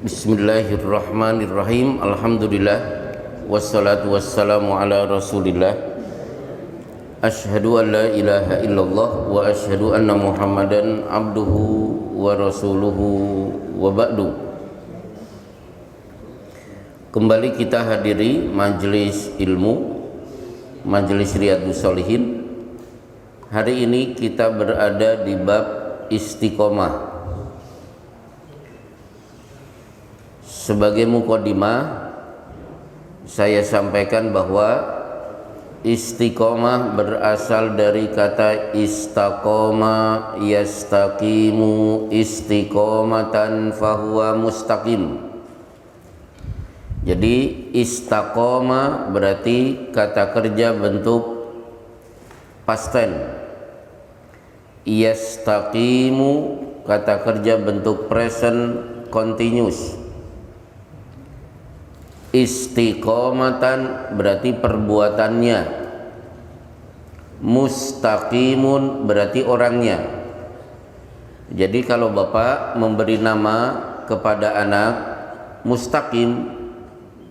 Bismillahirrahmanirrahim. Alhamdulillah wassalatu wassalamu ala Rasulillah. Asyhadu an la ilaha illallah wa asyhadu anna Muhammadan abduhu wa rasuluhu wa ba'du. Kembali kita hadiri majelis ilmu, majelis Riyadhus Shalihin. Hari ini kita berada di bab istiqomah. Sebagai mukadimah, saya sampaikan bahwa istiqomah berasal dari kata istaqoma yastaqimu istiqomatan fahuwa mustaqim. Jadi istaqoma berarti kata kerja bentuk past tense. Yastaqimu kata kerja bentuk present continuous. Istiqomatan berarti perbuatannya. Mustaqimun berarti orangnya. Jadi kalau bapak memberi nama kepada anak mustaqim,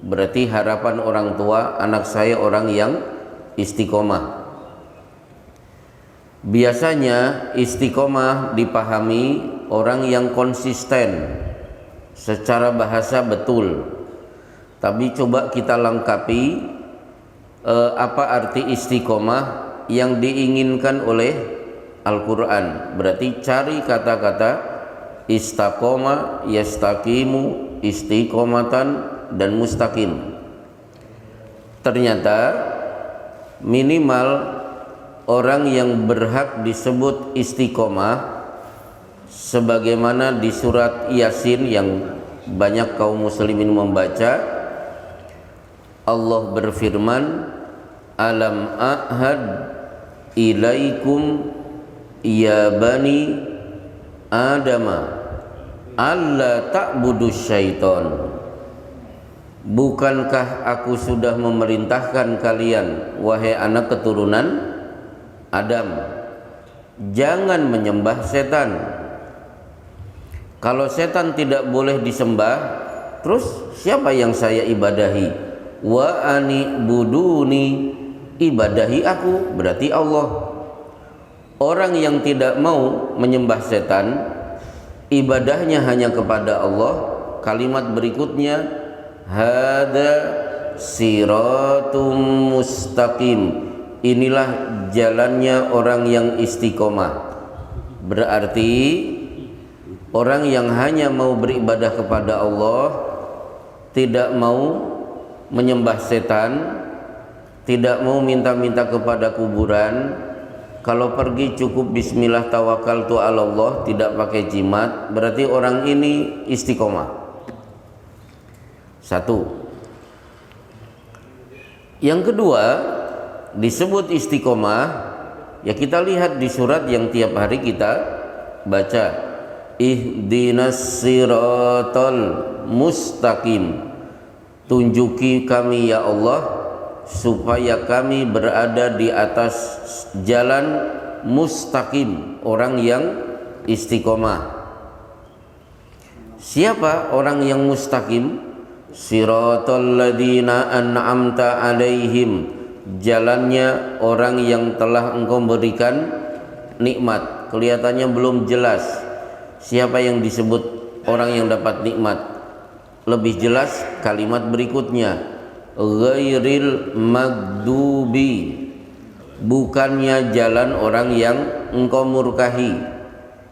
berarti harapan orang tua anak saya orang yang istiqomah. Biasanya istiqomah dipahami orang yang konsisten, secara bahasa betul. Tapi coba kita lengkapi apa arti istiqomah yang diinginkan oleh Al-Quran. Berarti cari kata-kata istaqoma, yastaqimu, istiqomatan, dan mustaqim. Ternyata minimal orang yang berhak disebut istiqomah sebagaimana di surat Yasin yang banyak kaum muslimin membaca, Allah berfirman, alam ahad ilaikum ya bani adama alla ta'budus syaiton. Bukankah aku sudah memerintahkan kalian, wahai anak keturunan Adam, jangan menyembah setan. Kalau setan tidak boleh disembah, terus siapa yang saya ibadahi? Wa ani buduni, ibadahi aku, berarti Allah. Orang yang tidak mau menyembah setan, ibadahnya hanya kepada Allah. Kalimat berikutnya, hada siratum mustaqim, inilah jalannya orang yang istiqomah. Berarti orang yang hanya mau beribadah kepada Allah, tidak mau menyembah setan, tidak mau minta-minta kepada kuburan, kalau pergi cukup bismillah tawakkaltu 'ala Allah, tidak pakai jimat, berarti orang ini istiqomah. Satu. Yang kedua, disebut istiqomah, ya kita lihat di surat yang tiap hari kita baca, ihdinas siratal mustaqim, tunjuki kami ya Allah supaya kami berada di atas jalan mustaqim, orang yang istiqomah. Siapa orang yang mustaqim? Siratal ladzina an'amta alaihim, jalannya orang yang telah engkau berikan nikmat. Kelihatannya belum jelas siapa yang disebut orang yang dapat nikmat. Lebih jelas kalimat berikutnya, ghairil magdubi, bukannya jalan orang yang engkau murkahi.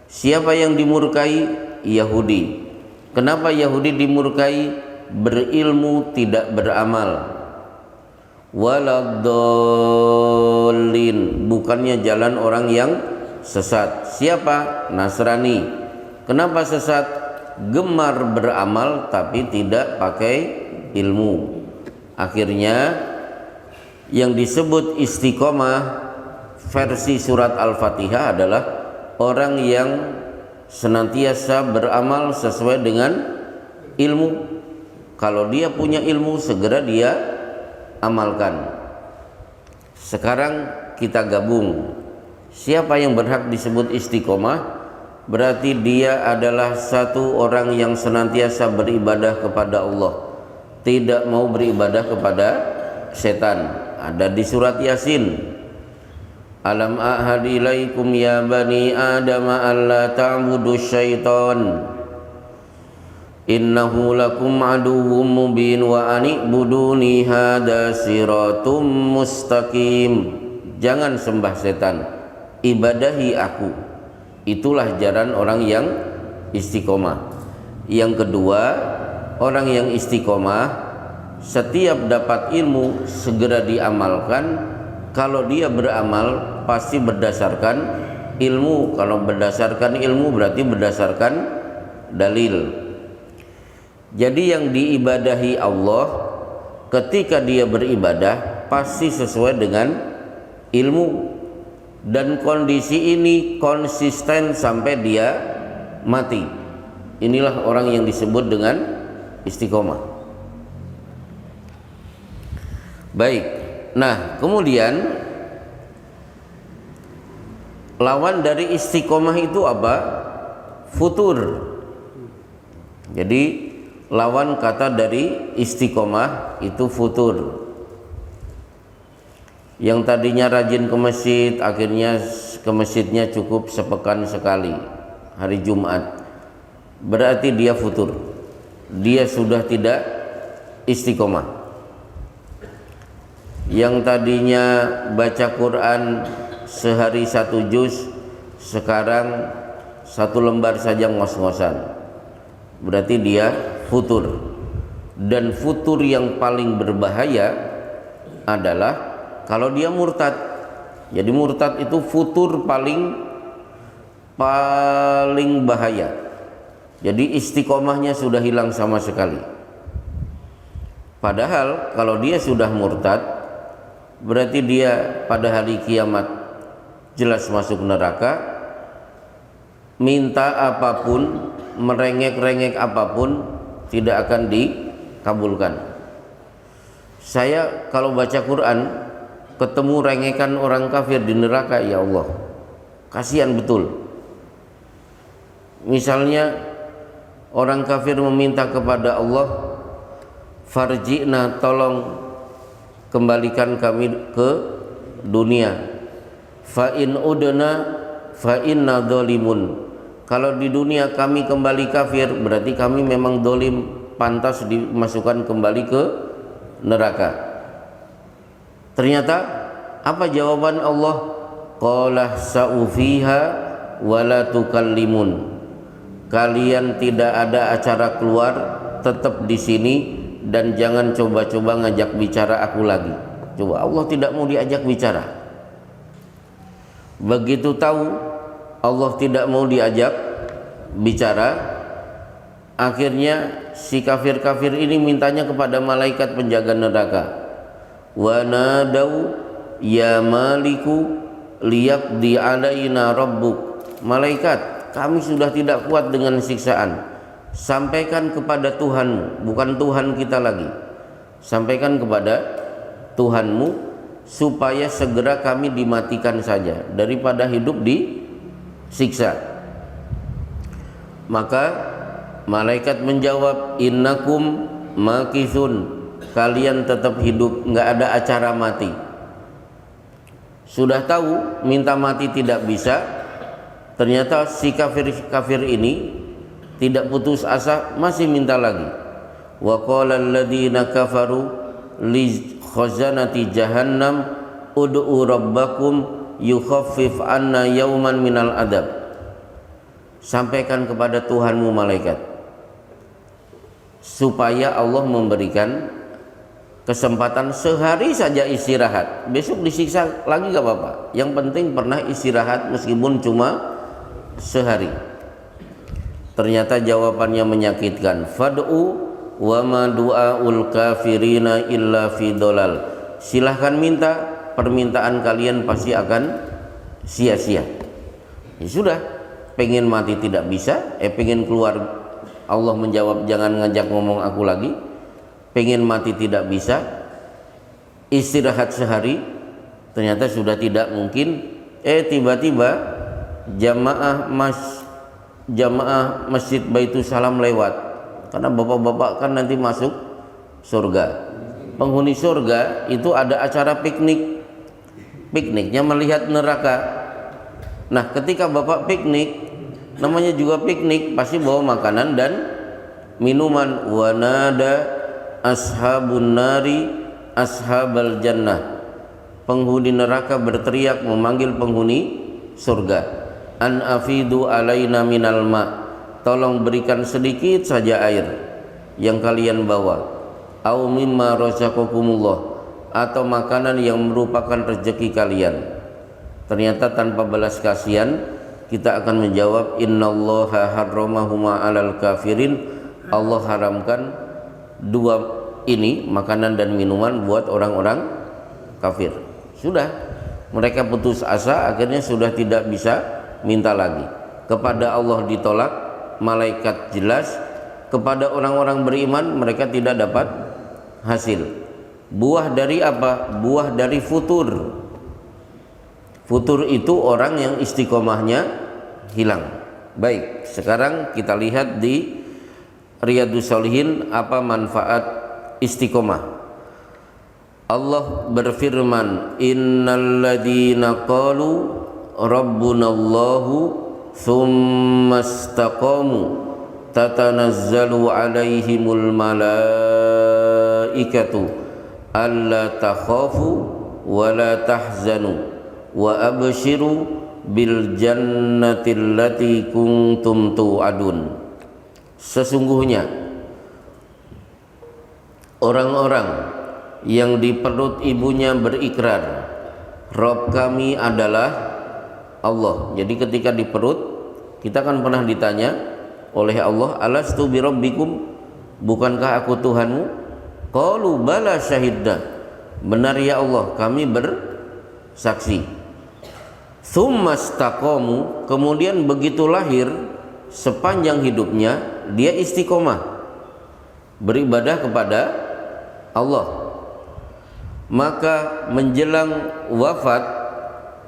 Siapa yang dimurkai? Yahudi. Kenapa Yahudi dimurkai? Berilmu tidak beramal. Waladdallin, bukannya jalan orang yang sesat. Siapa? Nasrani. Kenapa sesat? Gemar beramal tapi tidak pakai ilmu. Akhirnya yang disebut istiqomah versi surat Al-Fatihah adalah orang yang senantiasa beramal sesuai dengan ilmu. Kalau dia punya ilmu, segera dia amalkan. Sekarang kita gabung. Siapa yang berhak disebut istiqomah? berarti dia adalah satu orang yang senantiasa beribadah kepada Allah, tidak mau beribadah kepada setan. Ada di surat Yasin, alam a'had ilaikum ya bani adam alla ta'budu syaitan innahu lakum aduwwum mubin wa anibuduni hada siratum mustaqim. Jangan sembah setan, ibadahi aku. Itulah jalan orang yang istiqomah. Yang kedua, orang yang istiqomah setiap dapat ilmu segera diamalkan. Kalau dia beramal pasti berdasarkan ilmu. Kalau berdasarkan ilmu berarti berdasarkan dalil. Jadi yang diibadahi Allah ketika dia beribadah pasti sesuai dengan ilmu, dan kondisi ini konsisten sampai dia mati. Inilah orang yang disebut dengan istiqomah. Baik, nah kemudian lawan dari istiqomah itu apa? Futur. Jadi lawan kata dari istiqomah itu futur. Yang tadinya rajin ke masjid, akhirnya ke masjidnya cukup sepekan sekali, hari Jumat, berarti dia futur. Dia sudah tidak istiqomah. Yang tadinya baca Quran sehari 1 juz, sekarang 1 lembar saja ngos-ngosan, berarti dia futur. Dan futur yang paling berbahaya adalah kalau dia murtad. Jadi murtad itu futur paling bahaya. Jadi istiqomahnya sudah hilang sama sekali. Padahal kalau dia sudah murtad, berarti dia pada hari kiamat jelas masuk neraka. Minta apapun, merengek-rengek apapun, tidak akan dikabulkan. Saya kalau baca Quran ketemu rengekan orang kafir di neraka, ya Allah, kasihan betul. Misalnya orang kafir meminta kepada Allah, farji'na, tolong kembalikan kami ke dunia. Fa in udna fa inna dzalimun. Kalau di dunia kami kembali kafir, berarti kami memang dolim, pantas dimasukkan kembali ke neraka. Ternyata apa jawaban Allah? Qala sa'ufiha wa la tukallimun. Kalian tidak ada acara keluar, tetap di sini dan jangan coba-coba ngajak bicara aku lagi. Coba, Allah tidak mau diajak bicara. Begitu tahu Allah tidak mau diajak bicara, akhirnya si kafir-kafir ini mintanya kepada malaikat penjaga neraka. Wa nadau ya maliku liyaqdi alaina rabbuk. Malaikat, kami sudah tidak kuat dengan siksaan, sampaikan kepada Tuhanmu, bukan Tuhan kita lagi, sampaikan kepada Tuhanmu supaya segera kami dimatikan saja daripada hidup disiksa. Maka malaikat menjawab, innakum makithun, kalian tetap hidup, nggak ada acara mati. Sudah tahu minta mati tidak bisa, ternyata si kafir ini tidak putus asa, masih minta lagi. Wa qala alladziina kafaru li khazanati jahannam ud'u rabbakum yukhaffif anna yauman minal adab. Sampaikan kepada Tuhanmu malaikat supaya Allah memberikan kesempatan sehari saja istirahat. Besok disiksa lagi gak apa-apa, yang penting pernah istirahat meskipun cuma sehari. Ternyata jawabannya menyakitkan. Fad'u wa ma du'aul kafirina illa fi dolal. Silahkan minta, permintaan kalian pasti akan sia-sia. Ya sudah, pengen mati tidak bisa, pengen keluar, Allah menjawab jangan ngajak ngomong aku lagi. Pengen mati tidak bisa, istirahat sehari, ternyata sudah tidak mungkin. Tiba-tiba jamaah jamaah Masjid Baitus Salam lewat, karena bapak-bapak kan nanti masuk surga. Penghuni surga itu ada acara piknik, pikniknya melihat neraka. Nah ketika bapak piknik, namanya juga piknik, pasti bawa makanan dan minuman. Wanada ashabun nari ashabal jannah, penghuni neraka berteriak memanggil penghuni surga, an afidu alaina minal ma, tolong berikan sedikit saja air yang kalian bawa, au mimma razaqakumullah, atau makanan yang merupakan rezeki kalian. Ternyata tanpa balas kasihan kita akan menjawab, innallaha harramahuma 'alal kafirin, Allah haramkan dua ini, makanan dan minuman, buat orang-orang kafir. Sudah, mereka putus asa, akhirnya sudah tidak bisa minta lagi. Kepada Allah ditolak, malaikat jelas, kepada orang-orang beriman mereka tidak dapat hasil. Buah dari apa? Buah dari futur. Futur itu orang yang istiqomahnya hilang. Baik, sekarang kita lihat di Riyadhus Shalihin apa manfaat istiqomah. Allah berfirman, innalladzina qalu rabbunallahu tsumma istaqamu tatanazzalu alaihimul malaikatu alla takhafu wa la tahzanu wa abshiru bil jannati allati kuntum tu'adun. Sesungguhnya orang-orang yang di perut ibunya berikrar, Rabb kami adalah Allah. Jadi ketika di perut kita kan pernah ditanya oleh Allah, alastu bi rabbikum, bukankah aku Tuhanmu? Qalu bala syahidna, benar ya Allah, kami bersaksi. Tsumma istaqamu, kemudian begitu lahir sepanjang hidupnya dia istiqomah beribadah kepada Allah. Maka menjelang wafat,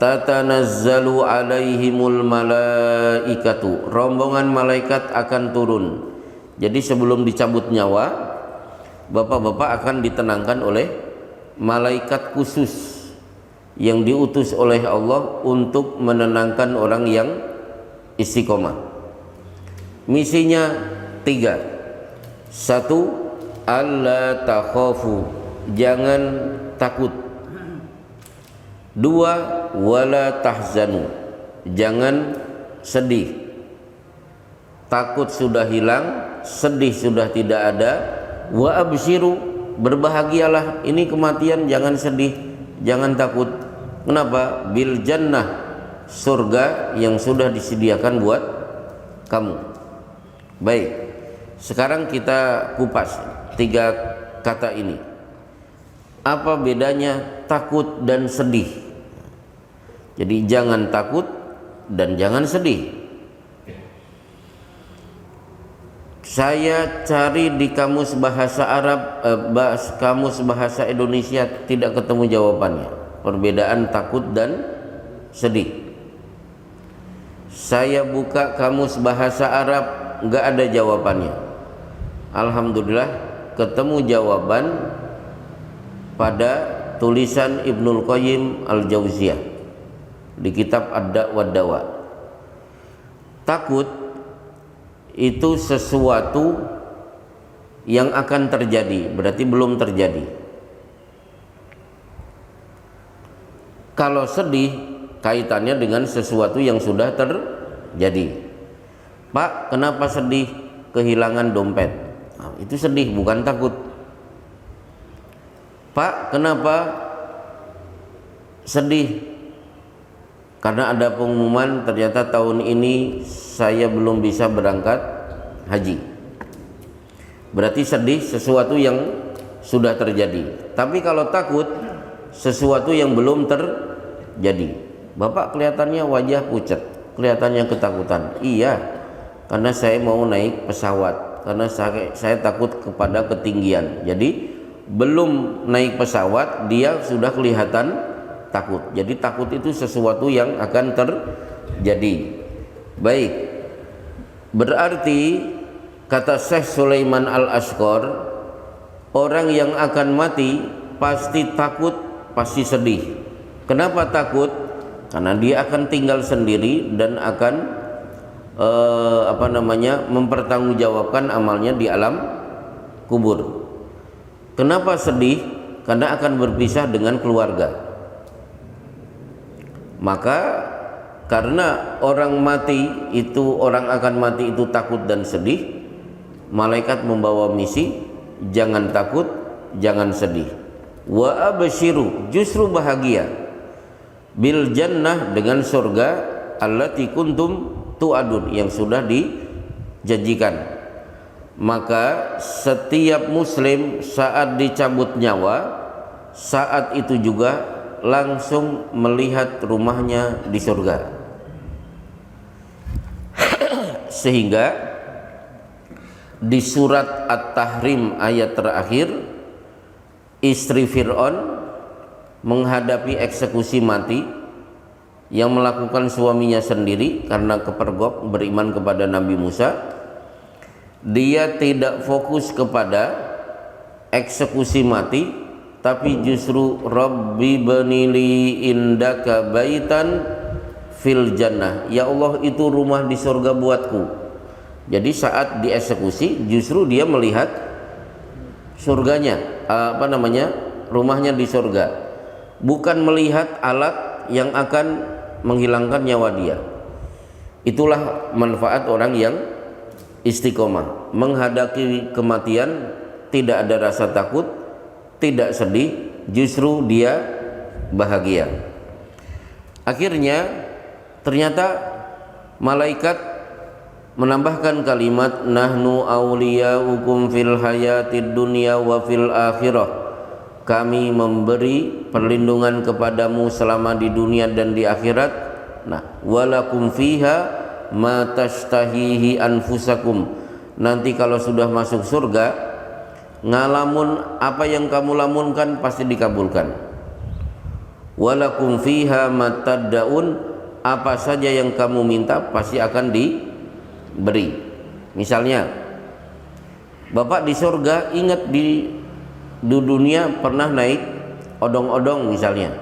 tatanazzalu alaihimul malaikatu, rombongan malaikat akan turun. Jadi sebelum dicabut nyawa, bapak-bapak akan ditenangkan oleh malaikat khusus yang diutus oleh Allah untuk menenangkan orang yang istiqomah. Misinya 3. 1. Alla takhafu, jangan takut. 2. Wala tahzanu, jangan sedih. Takut sudah hilang, sedih sudah tidak ada. Wa abshiru, berbahagialah, ini kematian, jangan sedih, jangan takut. Kenapa? Bil jannah, surga yang sudah disediakan buat kamu. Baik, sekarang kita kupas 3 kata ini. Apa bedanya takut dan sedih? Jadi jangan takut dan jangan sedih. Saya cari di kamus bahasa Arab, kamus bahasa Indonesia, tidak ketemu jawabannya. Perbedaan takut dan sedih. Saya buka kamus bahasa Arab, nggak ada jawabannya. Alhamdulillah ketemu jawaban pada tulisan Ibnul Qayyim Al-Jauziyah di kitab Ad-Da' wa Dawa. Takut itu sesuatu yang akan terjadi, berarti belum terjadi. Kalau sedih kaitannya dengan sesuatu yang sudah terjadi. Pak, kenapa sedih? Kehilangan dompet. Nah, itu sedih, bukan takut. Pak, kenapa sedih? Karena ada pengumuman ternyata tahun ini saya belum bisa berangkat haji. Berarti sedih sesuatu yang sudah terjadi. Tapi kalau takut sesuatu yang belum terjadi. Bapak kelihatannya wajah pucat, kelihatannya ketakutan. Iya, karena saya mau naik pesawat, karena saya takut kepada ketinggian. Jadi belum naik pesawat dia sudah kelihatan takut. Jadi takut itu sesuatu yang akan terjadi. Baik, Berarti kata Syekh Sulaiman Al-Ashqar, orang yang akan mati pasti takut, pasti sedih. Kenapa takut? Karena dia akan tinggal sendiri dan akan mempertanggungjawabkan amalnya di alam kubur. Kenapa sedih? Karena akan berpisah dengan keluarga. Maka karena orang akan mati itu takut dan sedih, malaikat membawa misi, jangan takut, jangan sedih. Wa abshiru, justru bahagia, bil jannah, dengan surga, allati kuntum tu'adun, yang sudah dijanjikan. Maka setiap muslim saat dicabut nyawa, saat itu juga langsung melihat rumahnya di surga. Sehingga di surat At-Tahrim ayat terakhir, istri Fir'aun menghadapi eksekusi mati yang melakukan suaminya sendiri karena kepergok beriman kepada Nabi Musa. Dia tidak fokus kepada eksekusi mati, tapi justru Rabbi banili indaka baitan fil jannah, ya Allah, itu rumah di surga buatku. Jadi saat dieksekusi justru dia melihat surganya, rumahnya di surga, bukan melihat alat yang akan menghilangkan nyawa dia. Itulah manfaat orang yang istiqomah, menghadapi kematian tidak ada rasa takut, tidak sedih, justru dia bahagia. Akhirnya ternyata malaikat menambahkan kalimat nahnu awliyaukum fil hayatid dunya wa fil akhirah, kami memberi perlindungan kepadamu selama di dunia dan di akhirat. Nah, walakum fiha ma tashtahihi anfusakum, nanti kalau sudah masuk surga, ngalamun apa yang kamu lamunkan pasti dikabulkan. Walakum fiha mataddaun, apa saja yang kamu minta pasti akan diberi. Misalnya Bapak di surga, ingat di dunia pernah naik odong-odong misalnya,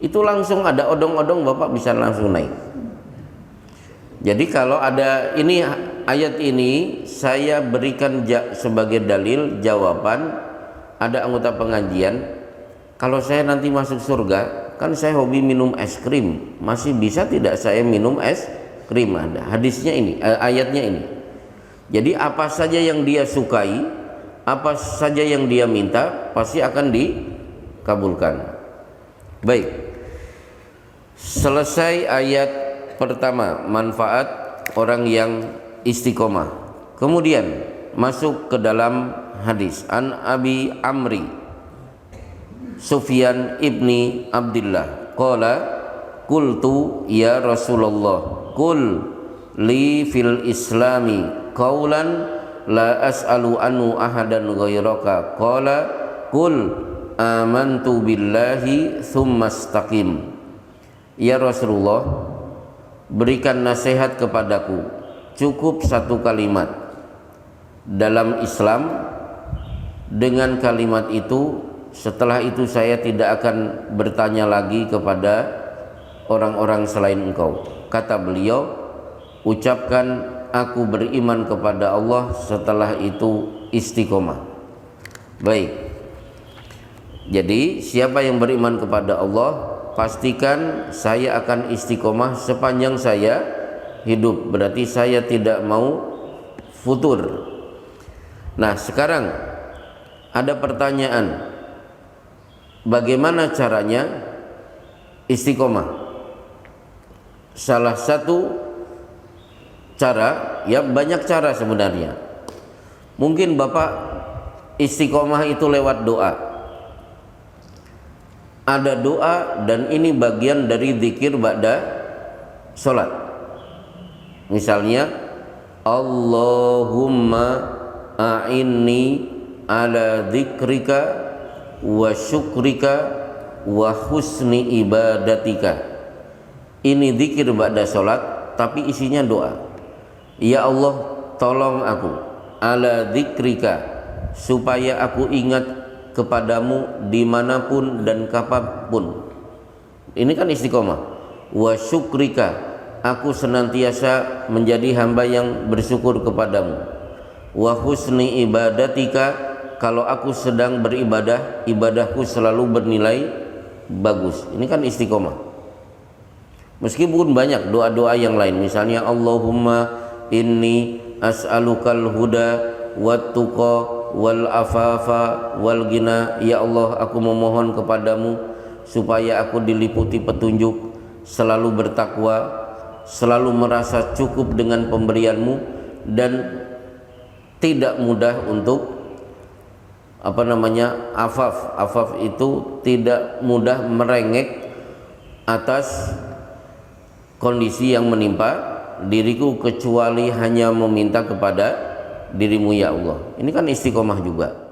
itu langsung ada odong-odong, Bapak bisa langsung naik. Jadi kalau ada ini, ayat ini saya berikan sebagai dalil jawaban. Ada anggota pengajian, kalau saya nanti masuk surga, kan saya hobi minum es krim, masih bisa tidak saya minum es krim? Ada hadisnya ini, ayatnya ini. Jadi apa saja yang dia sukai, apa saja yang dia minta pasti akan dikabulkan. Baik, selesai ayat pertama, manfaat orang yang istiqomah. Kemudian masuk ke dalam hadis. An Abi Amri Sufyan ibni Abdillah qala qultu ya Rasulullah qul li fil islami qaulan la as'alu anhu ahadan ghairaka qala qul amantu billahi thumma istaqim. Ya Rasulullah, berikan nasihat kepadaku, cukup satu kalimat dalam Islam. Dengan kalimat itu, setelah itu saya tidak akan bertanya lagi kepada orang-orang selain engkau. Kata beliau, ucapkan aku beriman kepada Allah, setelah itu istiqomah. Baik, jadi siapa yang beriman kepada Allah, pastikan saya akan istiqomah sepanjang saya hidup. Berarti saya tidak mau futur. Nah, sekarang ada pertanyaan, bagaimana caranya istiqomah? Salah satu cara, ya banyak cara sebenarnya. Mungkin Bapak istiqomah itu lewat doa. Ada doa dan ini bagian dari zikir ba'da sholat. Misalnya, Allahumma a'inni ala dzikrika wa syukrika wa husni ibadatika. Ini zikir ba'da sholat, tapi isinya doa. Ya Allah, tolong aku ala dzikrika, supaya aku ingat kepadamu dimanapun dan kapanpun. Ini kan istiqomah. Wa syukrika, aku senantiasa menjadi hamba yang bersyukur kepadamu. Wa husni ibadatika, kalau aku sedang beribadah, ibadahku selalu bernilai bagus. Ini kan istiqomah. Meskipun banyak doa-doa yang lain, misalnya Allahumma inni as'alukal huda wat tuqa wal afafa wal ghina. Ya Allah, aku memohon kepadamu supaya aku diliputi petunjuk, selalu bertakwa, selalu merasa cukup dengan pemberianmu, dan tidak mudah untuk afaf. Afaf itu tidak mudah merengek atas kondisi yang menimpa diriku, kecuali hanya meminta kepada dirimu ya Allah. Ini kan istiqomah juga.